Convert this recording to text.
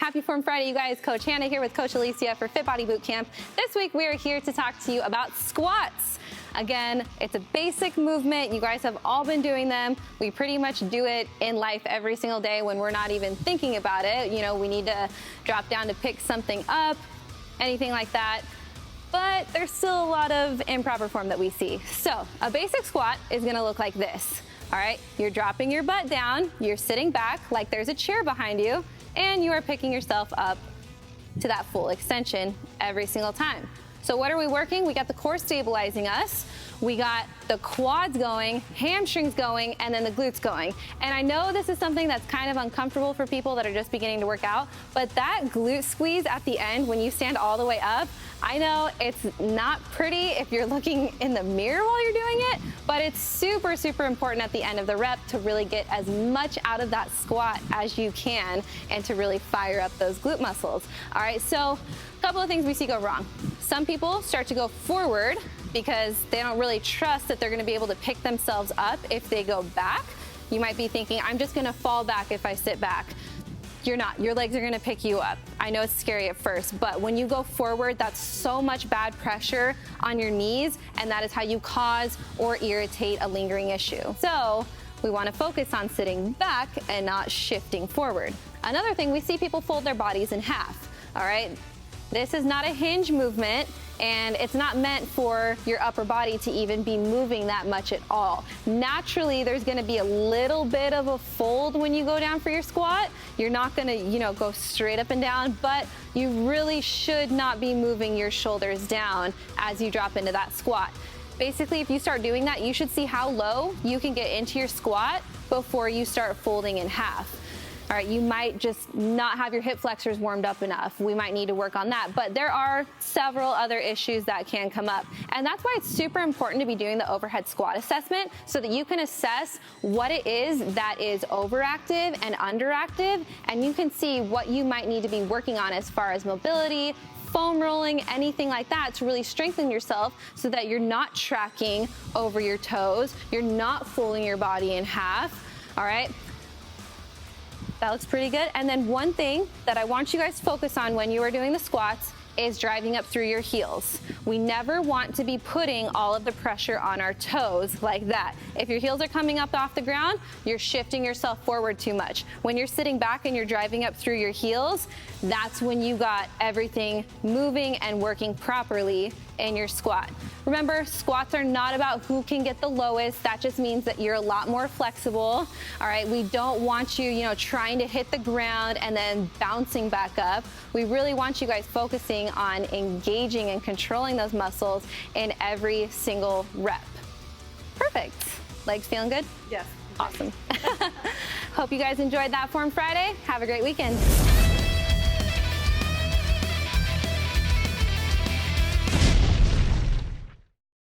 Happy Form Friday, you guys. Coach Hannah here with Coach Alicia for Fit Body Bootcamp. This week we are here to talk to you about squats. Again, it's a basic movement. You guys have all been doing them. We pretty much do it in life every single day when we're not even thinking about it. You know, we need to drop down to pick something up, anything like that. But there's still a lot of improper form that we see. So a basic squat is gonna look like this. All right, you're dropping your butt down, you're sitting back like there's a chair behind you, and you are picking yourself up to that full extension every single time. So what are we working? We got the core stabilizing us, we got the quads going, hamstrings going, and then the glutes going. And I know this is something that's kind of uncomfortable for people that are just beginning to work out, but that glute squeeze at the end when you stand all the way up, I know it's not pretty if you're looking in the mirror while you're doing it, but it's super, super important at the end of the rep to really get as much out of that squat as you can and to really fire up those glute muscles. All right, so a couple of things we see go wrong. Some people start to go forward because they don't really trust that they're gonna be able to pick themselves up if they go back. You might be thinking, I'm just gonna fall back if I sit back. You're not, your legs are gonna pick you up. I know it's scary at first, but when you go forward, that's so much bad pressure on your knees, and that is how you cause or irritate a lingering issue. So we wanna focus on sitting back and not shifting forward. Another thing, we see people fold their bodies in half, all right? This is not a hinge movement, and it's not meant for your upper body to even be moving that much at all. Naturally, there's gonna be a little bit of a fold when you go down for your squat. You're not gonna, go straight up and down, but you really should not be moving your shoulders down as you drop into that squat. Basically, if you start doing that, you should see how low you can get into your squat before you start folding in half. All right, you might just not have your hip flexors warmed up enough. We might need to work on that, but there are several other issues that can come up. And that's why it's super important to be doing the overhead squat assessment so that you can assess what it is that is overactive and underactive, and you can see what you might need to be working on as far as mobility, foam rolling, anything like that to really strengthen yourself so that you're not tracking over your toes, you're not folding your body in half, all right? That looks pretty good. And then one thing that I want you guys to focus on when you are doing the squats is driving up through your heels. We never want to be putting all of the pressure on our toes like that. If your heels are coming up off the ground, you're shifting yourself forward too much. When you're sitting back and you're driving up through your heels, that's when you got everything moving and working properly in your squat. Remember, squats are not about who can get the lowest. That just means that you're a lot more flexible. All right, we don't want you, trying to hit the ground and then bouncing back up. We really want you guys focusing on engaging and controlling those muscles in every single rep. Perfect. Legs feeling good? Yes. Awesome. Hope you guys enjoyed that Form Friday. Have a great weekend.